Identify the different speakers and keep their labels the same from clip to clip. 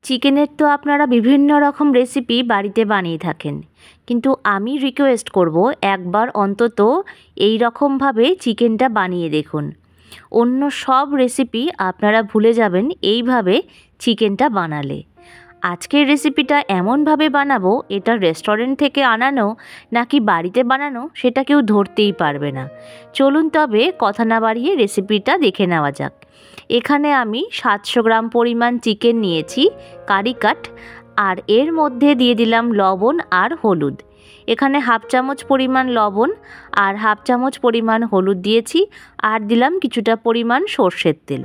Speaker 1: চিকেনের তো আপনারা বিভিন্ন রকম রেসিপি বাড়িতে বানিয়ে থাকেন, কিন্তু আমি রিকোয়েস্ট করব একবার অন্তত এই রকমভাবে চিকেনটা বানিয়ে দেখুন। অন্য সব রেসিপি আপনারা ভুলে যাবেন এইভাবে চিকেনটা বানালে। আজকের রেসিপিটা এমনভাবে বানাবো, এটা রেস্টুরেন্ট থেকে আনানো নাকি বাড়িতে বানানো সেটা কেউ ধরতেই পারবে না। চলুন তবে কথা না বাড়িয়ে রেসিপিটা দেখে নেওয়া যাক। এখানে আমি 700 গ্রাম পরিমাণ চিকেন নিয়েছি কারি কাট, আর এর মধ্যে দিয়ে দিলাম লবণ আর হলুদ। এখানে হাফ চামচ পরিমাণ লবণ আর হাফ চামচ পরিমাণ হলুদ দিয়েছি, আর দিলাম কিছুটা পরিমাণ সর্ষের তেল।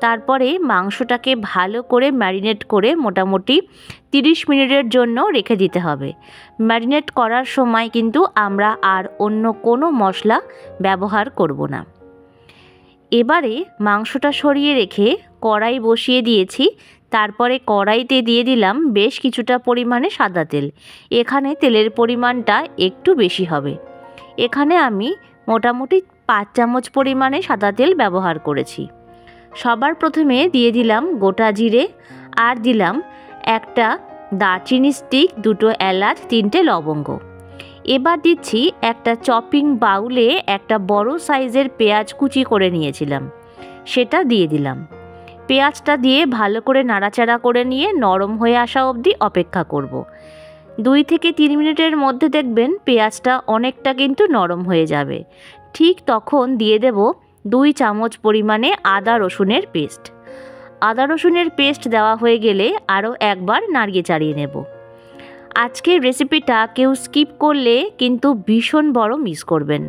Speaker 1: তারপরে মাংসটাকে ভালো করে ম্যারিনেট করে মোটামুটি 30 মিনিটের জন্য রেখে দিতে হবে। ম্যারিনেট করার সময় কিন্তু আমরা আর অন্য কোনো মশলা ব্যবহার করব না। এবারে মাংসটা সরিয়ে রেখে কড়াই বসিয়ে দিয়েছি। তারপরে কড়াইতে দিয়ে দিলাম বেশ কিছুটা পরিমাণে সাদা তেল। এখানে তেলের পরিমাণটা একটু বেশি হবে। এখানে আমি মোটামুটি 5 চামচ পরিমাণে সাদা তেল ব্যবহার করেছি। সবার প্রথমে দিয়ে দিলাম গোটা জিরে, আর দিলাম একটা দারচিনি স্টিক, 2টো এলাচ, 3টে লবঙ্গ। এবার দিচ্ছি একটা চপিং বাউলে একটা বড় সাইজের পেঁয়াজ কুচি করে নিয়েছিলাম, সেটা দিয়ে দিলাম। পেঁয়াজটা দিয়ে ভালো করে নাড়াচাড়া করে নিয়ে নরম হয়ে আসা অবধি অপেক্ষা করব। 2 থেকে 3 মিনিটের মধ্যে দেখবেন পেঁয়াজটা অনেকটা কিন্তু নরম হয়ে যাবে। ঠিক তখন দিয়ে দেব 2 চামচ পরিমাণে আদা রসুনের পেস্ট। আদা রসুনের পেস্ট দেওয়া হয়ে গেলে আরও একবার নাড়িয়ে চাড়িয়ে নেব। আজকের রেসিপিটা কেউ স্কিপ করলে কিন্তু ভীষণ বড় মিস করবেন।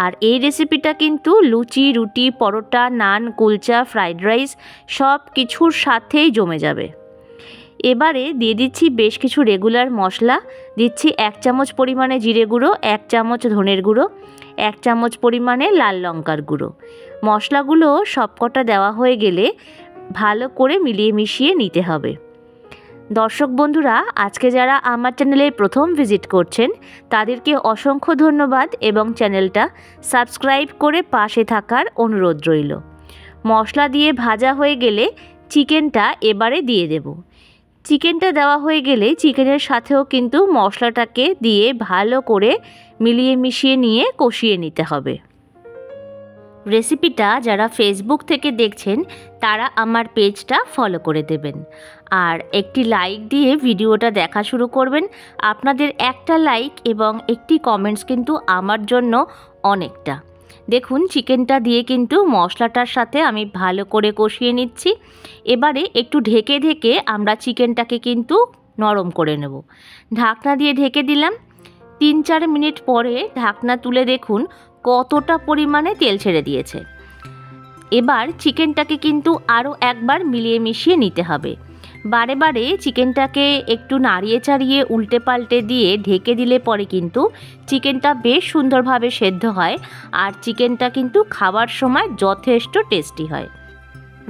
Speaker 1: আর এই রেসিপিটা কিন্তু লুচি, রুটি, পরোটা, নান, কুলচা, ফ্রাইড রাইস সব কিছুর সাথেই জমে যাবে। এবারে দিয়ে দিচ্ছি বেশ কিছু রেগুলার মশলা। দিচ্ছি 1 চামচ পরিমাণে জিরে গুঁড়ো, 1 চামচ ধনের গুঁড়ো, 1 চামচ পরিমাণে লাল লঙ্কার গুঁড়ো। মশলাগুলো সবকটা দেওয়া হয়ে গেলে ভালো করে মিলিয়ে মিশিয়ে নিতে হবে। দর্শক বন্ধুরা, আজকে যারা আমার চ্যানেলে প্রথম ভিজিট করছেন তাদেরকে অসংখ্য ধন্যবাদ এবং চ্যানেলটা সাবস্ক্রাইব করে পাশে থাকার অনুরোধ রইল। মশলা দিয়ে ভাজা হয়ে গেলে চিকেনটা এবারে দিয়ে দেব। চিকেনটা দেওয়া হয়ে গেলে চিকেনের সাথেও কিন্তু মশলাটাকে দিয়ে ভালো করে মিলিয়ে মিশিয়ে নিয়ে কষিয়ে নিতে হবে। রেসিপিটা যারা ফেসবুক থেকে দেখছেন তারা আমার পেজটা ফলো করে দেবেন, আর একটি লাইক দিয়ে ভিডিওটা দেখা শুরু করবেন। আপনাদের একটা লাইক এবং একটি কমেন্টস কিন্তু আমার জন্য অনেকটা। দেখুন চিকেনটা দিয়ে কিন্তু মশলাটার সাথে আমি ভালো করে কষিয়ে নিচ্ছি। এবারে একটু ঢেকে ঢেকে আমরা চিকেনটাকে কিন্তু নরম করে নেব। ঢাকনা দিয়ে ঢেকে দিলাম। 3-4 মিনিট পরে ঢাকনা তুলে দেখুন কতটা পরিমাণে তেল ছেড়ে দিয়েছে। এবার চিকেনটাকে কিন্তু আরও একবার মিলিয়ে মিশিয়ে নিতে হবে। বারে বারে চিকেনটাকে একটু নাড়িয়ে চাড়িয়ে উল্টে পাল্টে দিয়ে ঢেকে দিলে পরে কিন্তু চিকেনটা বেশ সুন্দরভাবে সেদ্ধ হয়, আর চিকেনটা কিন্তু খাবার সময় যথেষ্ট টেস্টি হয়।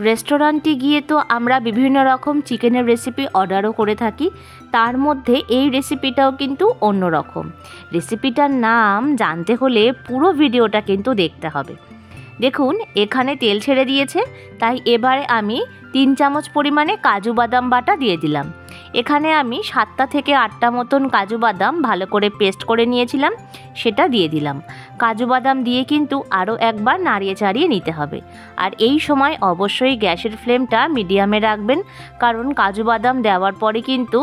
Speaker 1: রেস্টুরেন্টে গিয়ে তো আমরা বিভিন্ন রকম চিকেনের রেসিপি অর্ডারও করে থাকি, তার মধ্যে এই রেসিপিটাও কিন্তু অন্য রকম। রেসিপিটার নাম জানতে হলে পুরো ভিডিওটা কিন্তু দেখতে হবে। দেখুন এখানে তেল ছেড়ে দিয়েছে, তাই এবারে আমি 3 চামচ পরিমাণে কাজু বাদাম বাটা দিয়ে দিলাম। এখানে আমি 7টা থেকে 8টা মতন কাজু বাদাম ভালো করে পেস্ট করে নিয়েছিলাম, সেটা দিয়ে দিলাম। কাজু বাদাম দিয়ে কিন্তু আরও একবার নাড়িয়ে চাড়িয়ে নিতে হবে। আর এই সময় অবশ্যই গ্যাসের ফ্লেমটা মিডিয়ামে রাখবেন, কারণ কাজু বাদাম দেওয়ার পরে কিন্তু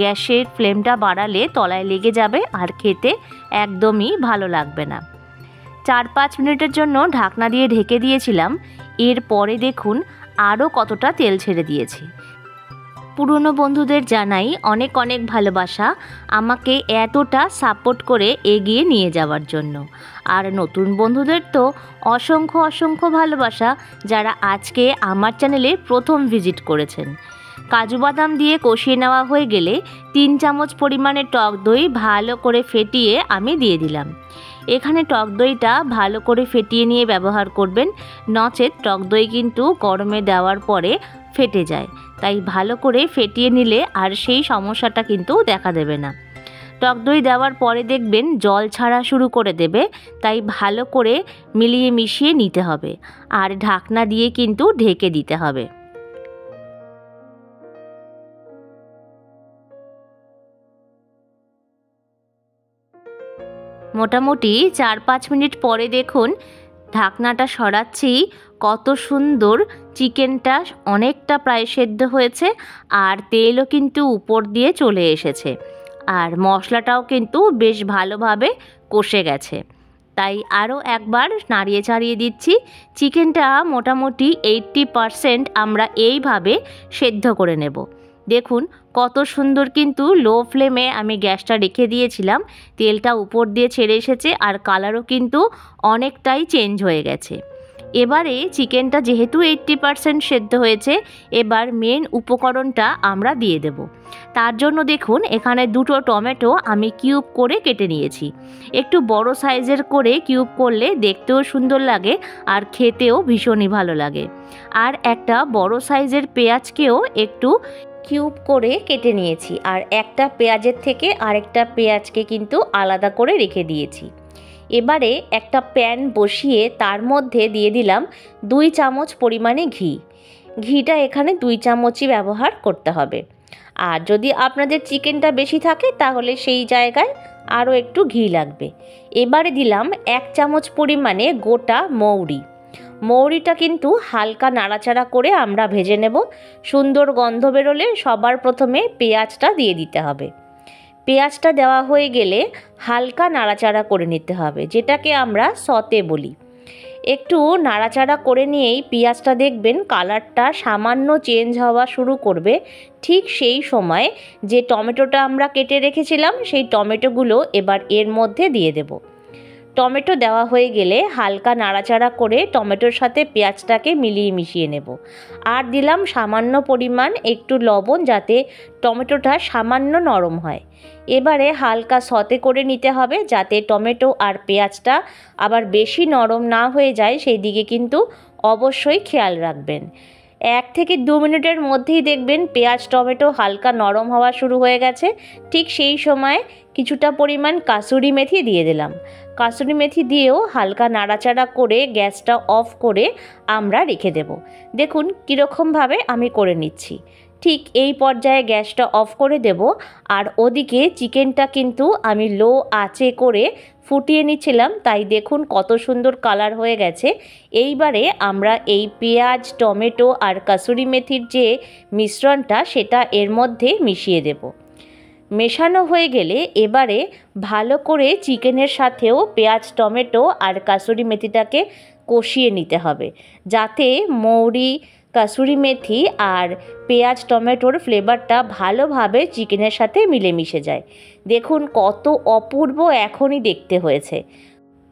Speaker 1: গ্যাসের ফ্লেমটা বাড়ালে তলায় লেগে যাবে আর খেতে একদমই ভালো লাগবে না। 4-5 মিনিটের জন্য ঢাকনা দিয়ে ঢেকে দিয়েছিলাম। এরপরে দেখুন আরও কতটা তেল ছেড়ে দিয়েছি। পুরনো বন্ধুদের জানাই অনেক অনেক ভালোবাসা আমাকে এতটা সাপোর্ট করে এগিয়ে নিয়ে যাওয়ার জন্য। আর নতুন বন্ধুদের তো অসংখ্য অসংখ্য ভালোবাসা যারা আজকে আমার চ্যানেলে প্রথম ভিজিট করেছেন। কাজু বাদাম দিয়ে কষিয়ে নেওয়া হয়ে গেলে 3 চামচ পরিমাণে টক দই ভালো করে ফেটিয়ে আমি দিয়ে দিলাম। এখানে টক দইটা ভালো করে ফেটিয়ে নিয়ে ব্যবহার করবেন, নচেত টক দই কিন্তু গরমে দেওয়ার পরে ফেটে যায়। তাই ভালো করে ফেটিয়ে নিলে আর সেই সমস্যাটা কিন্তু দেখা দেবে না। টক দই দেওয়ার পরে দেখবেন জল ছাড়া শুরু করে দেবে, তাই ভালো করে মিলিয়ে মিশিয়ে নিতে হবে আর ঢাকনা দিয়ে কিন্তু ঢেকে দিতে হবে। মোটামুটি 4-5 মিনিট পরে দেখুন ঢাকনাটা সরাচ্ছি, কত সুন্দর চিকেনটা অনেকটা প্রায় সেদ্ধ হয়েছে আর তেলও কিন্তু উপর দিয়ে চলে এসেছে আর মশলাটাও কিন্তু বেশ ভালোভাবে কষে গেছে। তাই আরও একবার নাড়িয়ে চাড়িয়ে দিচ্ছি। চিকেনটা মোটামুটি 80% আমরা এইভাবে সেদ্ধ করে নেব। দেখুন কত সুন্দর কিন্তু লো ফ্লেমে আমি গ্যাসটা রেখে দিয়েছিলাম, তেলটা উপর দিয়ে ছেড়ে এসেছে আর কালারও কিন্তু অনেকটাই চেঞ্জ হয়ে গেছে। এবারে চিকেনটা যেহেতু 80% সেদ্ধ হয়েছে, এবার মেন উপকরণটা আমরা দিয়ে দেব। তার জন্য দেখুন এখানে 2টো টমেটো আমি কিউব করে কেটে নিয়েছি। একটু বড় সাইজের করে কিউব করলে দেখতেও সুন্দর লাগে আর খেতেও ভীষণই ভালো লাগে। আর একটা বড় সাইজের পেঁয়াজকেও একটু কিউব করে কেটে নিয়েছি আর একটা পেঁয়াজের থেকে আরেকটা পেঁয়াজকে কিন্তু আলাদা করে রেখে দিয়েছি। এবারে একটা প্যান বসিয়ে তার মধ্যে দিয়ে দিলাম 2 চামচ পরিমাণে ঘি। ঘিটা এখানে 2 চামচই ব্যবহার করতে হবে। আর যদি আপনাদের চিকেনটা বেশি থাকে তাহলে সেই জায়গায় আরও একটু ঘি লাগবে। এবারে দিলাম 1 চামচ পরিমাণে গোটা মৌরি। মৌরিটা কিন্তু হালকা নাড়াচাড়া করে আমরা ভেজে নেব। সুন্দর গন্ধ বেরোলে সবার প্রথমে পেঁয়াজটা দিয়ে দিতে হবে। পেঁয়াজটা দেওয়া হয়ে গেলে হালকা নাড়াচাড়া করে নিতে হবে, যেটাকে আমরা সতে বলি। একটু নাড়াচাড়া করে নিয়েই পেঁয়াজটা দেখবেন কালারটা সামান্য চেঞ্জ হওয়া শুরু করবে। ঠিক সেই সময় যে টমেটোটা আমরা কেটে রেখেছিলাম সেই টমেটোগুলো এবার এর মধ্যে দিয়ে দেব। টমেটো দেওয়া হয়ে গেলে হালকা নাড়াচাড়া করে টমেটোর সাথে পেঁয়াজটাকে মিলিয়ে মিশিয়ে নেব। আর দিলাম সামান্য পরিমাণ একটু লবণ, যাতে টমেটোটা সামান্য নরম হয়। এবারে হালকা সতে করে নিতে হবে, যাতে টমেটো আর পেঁয়াজটা আবার বেশি নরম না হয়ে যায়, সেই দিকে কিন্তু অবশ্যই খেয়াল রাখবেন। 1 থেকে 2 মিনিটের মধ্যেই দেখবেন পেঁয়াজ টমেটো হালকা নরম হওয়া শুরু হয়ে গেছে। ঠিক সেই সময় কিছুটা পরিমাণ কাসুরি মেথি দিয়ে দিলাম। কাসুরি মেথি দিয়েও হালকা নাড়াচাড়া করে গ্যাসটা অফ করে আমরা রেখে দেব। দেখুন কীরকমভাবে আমি করে নিচ্ছি। ঠিক এই পর্যায়ে গ্যাসটা অফ করে দেব। আর ওদিকে চিকেনটা কিন্তু আমি লো আঁচে করে ফুটিয়ে নিচ্ছিলাম, তাই দেখুন কত সুন্দর কালার হয়ে গেছে। এইবারে আমরা এই পেঁয়াজ টমেটো আর কাসুরি মেথির যে মিশ্রণটা সেটা এর মধ্যে মিশিয়ে দেব। মেশানো হয়ে গেলে এবারে ভালো করে চিকেনের সাথেও পেঁয়াজ টমেটো আর কাসুরি মেথিটাকে কষিয়ে নিতে হবে, যাতে মৌরি কাসুরি মেথি আর পেঁয়াজ টমেটোর ফ্লেভারটা ভালোভাবে চিকেনের সাথে মিলেমিশে যায়। দেখুন কত অপূর্ব এখনই দেখতে হয়েছে।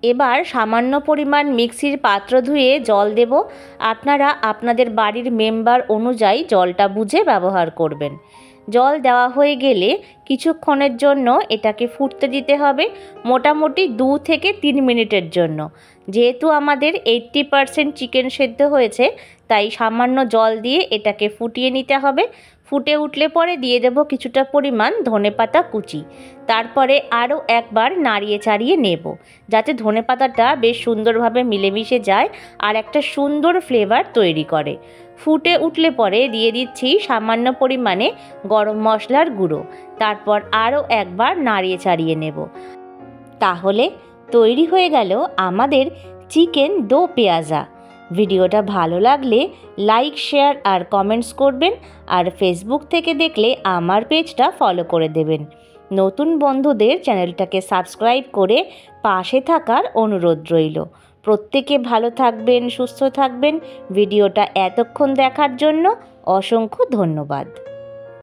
Speaker 1: এবার সামান্য পরিমাণ মিক্সির পাত্র ধুয়ে জল দেব। আপনারা আপনাদের বাড়ির মেম্বার অনুযায়ী জলটা বুঝে ব্যবহার করবেন। জল দেওয়া হয়ে গেলে কিছুক্ষণের জন্য এটাকে ফুটতে দিতে হবে, মোটামুটি 2 থেকে 3 মিনিটের জন্য। যেহেতু আমাদের 80% চিকেন সেদ্ধ হয়েছে, তাই সামান্য জল দিয়ে এটাকে ফুটিয়ে নিতে হবে। ফুটে উঠলে পরে দিয়ে দেব কিছুটা পরিমাণ ধনেপাতা কুচি। তারপরে আরও একবার নাড়িয়ে চাড়িয়ে নেব, যাতে ধনেপাতাটা বেশ সুন্দরভাবে মিলেমিশে যায় আর একটা সুন্দর ফ্লেভার তৈরি করে। ফুটে উঠলে পরে দিয়ে দিচ্ছি সামান্য পরিমাণে গরম মশলার গুঁড়ো। তারপর আরও একবার নাড়িয়ে চাড়িয়ে নেব। তাহলে তৈরি হয়ে গেল আমাদের চিকেন দো পেঁয়াজা। ভিডিওটা ভালো লাগলে লাইক শেয়ার আর কমেন্টস করবেন, আর ফেসবুক থেকে দেখলে আমার পেজটা ফলো করে দেবেন। নতুন বন্ধুদের চ্যানেলটাকে সাবস্ক্রাইব করে পাশে থাকার অনুরোধ রইল। প্রত্যেকে ভালো থাকবেন, সুস্থ থাকবেন। ভিডিওটা এতক্ষণ দেখার জন্য অসংখ্য ধন্যবাদ।